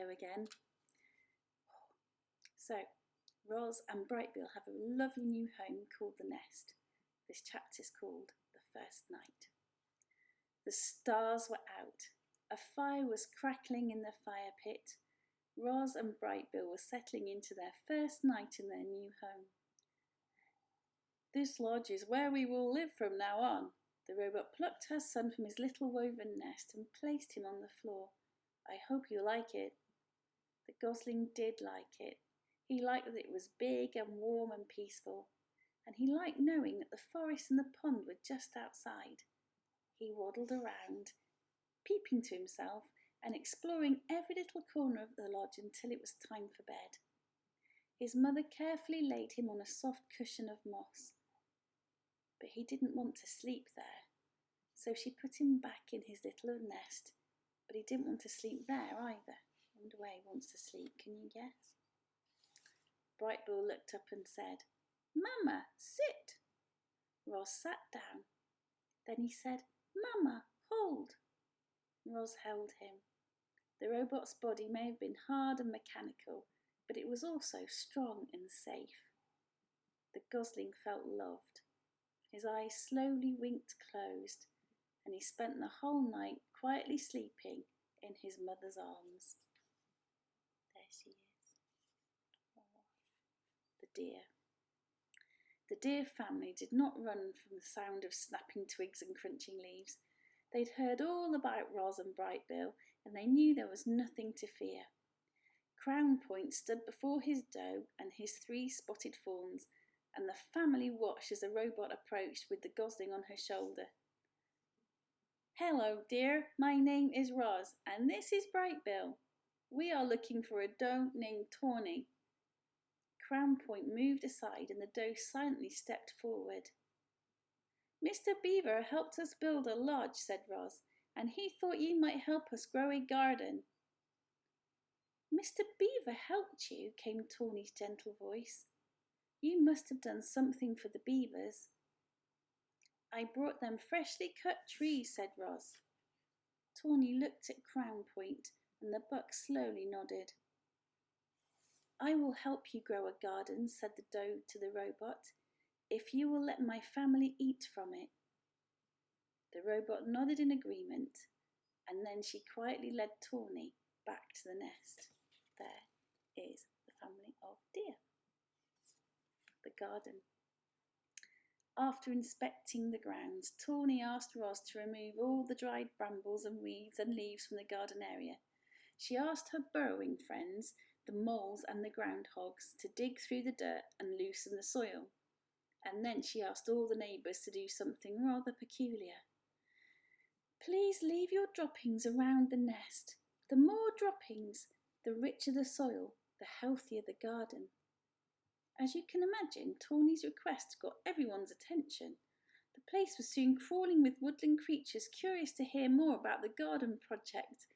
go again. So, Roz and Brightbill have a lovely new home called the Nest. This chapter is called The First Night. The stars were out. A fire was crackling in the fire pit. Roz and Brightbill were settling into their first night in their new home. This lodge is where we will live from now on. The robot plucked her son from his little woven nest and placed him on the floor. I hope you like it. The gosling did like it. He liked that it was big and warm and peaceful, and he liked knowing that the forest and the pond were just outside. He waddled around, peeping to himself and exploring every little corner of the lodge until it was time for bed. His mother carefully laid him on a soft cushion of moss, but he didn't want to sleep there, so she put him back in his little nest, but he didn't want to sleep there either. I wonder where he wants to sleep, can you guess? Brightbill looked up and said, "Mama, sit." Roz sat down. Then he said, "Mama, hold." Roz held him. The robot's body may have been hard and mechanical, but it was also strong and safe. The gosling felt loved. His eyes slowly winked closed, and he spent the whole night quietly sleeping in his mother's arms. There she is. The deer. The deer family did not run from the sound of snapping twigs and crunching leaves. They'd heard all about Roz and Brightbill, and they knew there was nothing to fear. Crown Point stood before his doe and his 3 spotted fawns, and the family watched as the robot approached with the gosling on her shoulder. "Hello, dear. My name is Roz, and this is Brightbill. We are looking for a doe named Tawny." Crown Point moved aside and the doe silently stepped forward. "Mr. Beaver helped us build a lodge," said Roz, "and he thought you might help us grow a garden." "Mr. Beaver helped you?" came Tawny's gentle voice. "You must have done something for the beavers." "I brought them freshly cut trees," said Roz. Tawny looked at Crown Point and the buck slowly nodded. "I will help you grow a garden," said the doe to the robot, "if you will let my family eat from it." The robot nodded in agreement, and then she quietly led Tawny back to the nest. There is the family of deer. The garden. After inspecting the grounds, Tawny asked Roz to remove all the dried brambles and weeds and leaves from the garden area. She asked her burrowing friends, the moles and the groundhogs, to dig through the dirt and loosen the soil. And then she asked all the neighbours to do something rather peculiar. "Please leave your droppings around the nest. The more droppings, the richer the soil, the healthier the garden." As you can imagine, Tawny's request got everyone's attention. The place was soon crawling with woodland creatures curious to hear more about the garden project.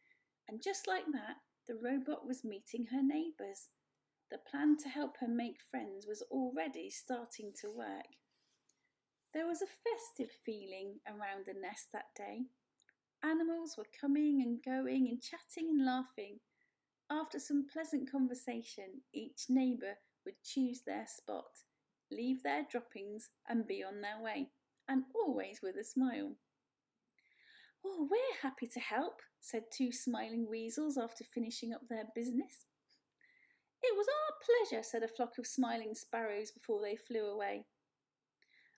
And just like that, the robot was meeting her neighbours. The plan to help her make friends was already starting to work. There was a festive feeling around the nest that day. Animals were coming and going and chatting and laughing. After some pleasant conversation, each neighbour would choose their spot, leave their droppings and be on their way, and always with a smile. "Oh, we're happy to help," said 2 smiling weasels after finishing up their business. "It was our pleasure," said a flock of smiling sparrows before they flew away.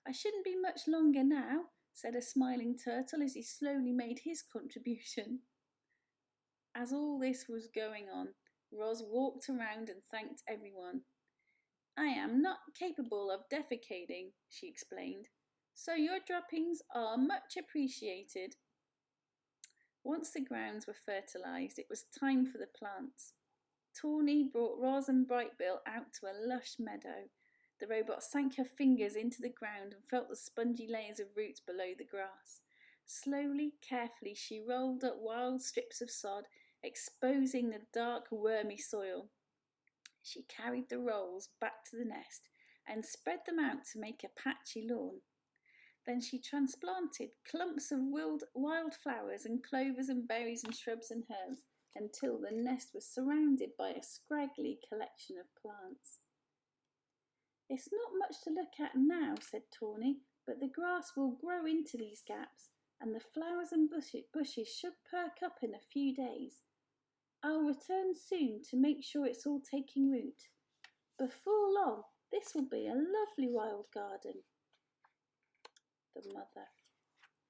"I shouldn't be much longer now," said a smiling turtle as he slowly made his contribution. As all this was going on, Roz walked around and thanked everyone. "I am not capable of defecating," she explained, "so your droppings are much appreciated." Once the grounds were fertilised, it was time for the plants. Tawny brought Roz and Brightbill out to a lush meadow. The robot sank her fingers into the ground and felt the spongy layers of roots below the grass. Slowly, carefully, she rolled up wild strips of sod, exposing the dark, wormy soil. She carried the rolls back to the nest and spread them out to make a patchy lawn. Then she transplanted clumps of wild flowers and clovers and berries and shrubs and herbs until the nest was surrounded by a scraggly collection of plants. "It's not much to look at now," said Tawny, "but the grass will grow into these gaps, and the flowers and bushes should perk up in a few days. I'll return soon to make sure it's all taking root. Before long, this will be a lovely wild garden." The mother.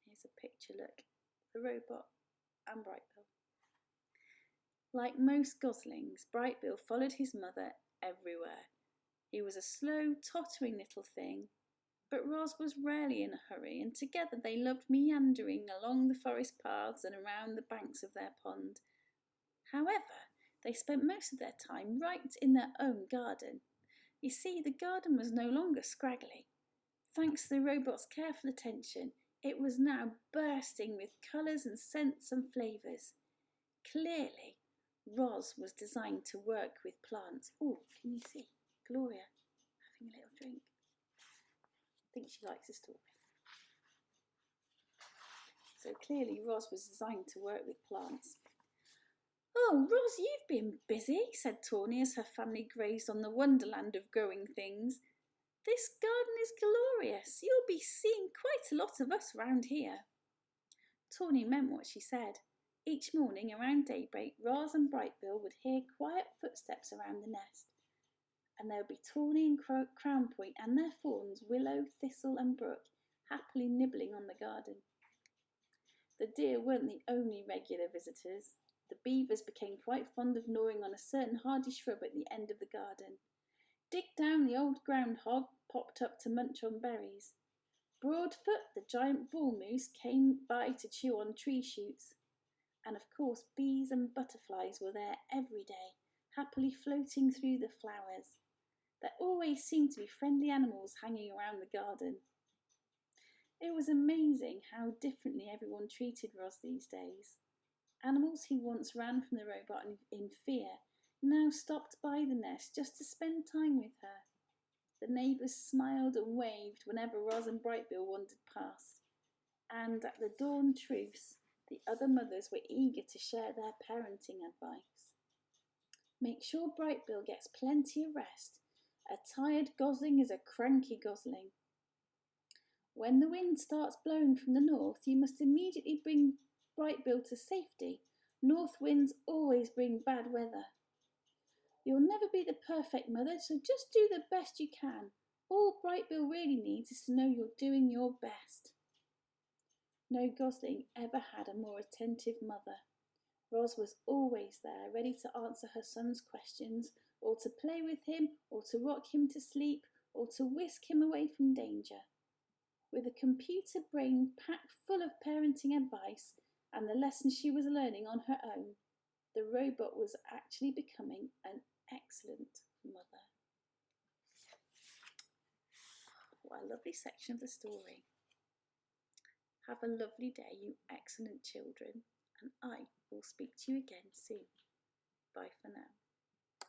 Here's a picture, look. The robot and Brightbill. Like most goslings, Brightbill followed his mother everywhere. He was a slow, tottering little thing, but Roz was rarely in a hurry, and together they loved meandering along the forest paths and around the banks of their pond. However, they spent most of their time right in their own garden. You see, the garden was no longer scraggly. Thanks to the robot's careful attention, it was now bursting with colours and scents and flavours. Clearly, Roz was designed to work with plants. Oh, can you see Gloria having a little drink? I think she likes the story. So clearly Roz was designed to work with plants. "Oh, Roz, you've been busy," said Tawny as her family grazed on the wonderland of growing things. "This garden is glorious. You'll be seeing quite a lot of us round here." Tawny meant what she said. Each morning around daybreak, Roz and Brightbill would hear quiet footsteps around the nest, and there would be Tawny and Crownpoint and their fawns, Willow, Thistle and Brook, happily nibbling on the garden. The deer weren't the only regular visitors. The beavers became quite fond of gnawing on a certain hardy shrub at the end of the garden. Dig Down, the old groundhog, popped up to munch on berries. Broadfoot, the giant bull moose, came by to chew on tree shoots. And of course, bees and butterflies were there every day, happily floating through the flowers. There always seemed to be friendly animals hanging around the garden. It was amazing how differently everyone treated Roz these days. Animals who once ran from the robot in fear now stopped by the nest just to spend time with her. The neighbours smiled and waved whenever Roz and Brightbill wandered past. And at the dawn truce, the other mothers were eager to share their parenting advice. Make sure Brightbill gets plenty of rest. A tired gosling is a cranky gosling. When the wind starts blowing from the north, you must immediately bring Brightbill to safety. North winds always bring bad weather. You'll never be the perfect mother, so just do the best you can. All Brightbill really needs is to know you're doing your best. No gosling ever had a more attentive mother. Roz was always there, ready to answer her son's questions, or to play with him, or to rock him to sleep, or to whisk him away from danger. With a computer brain packed full of parenting advice and the lessons she was learning on her own, the robot was actually becoming an excellent mother. What a lovely section of the story. Have a lovely day, you excellent children, and I will speak to you again soon. Bye for now.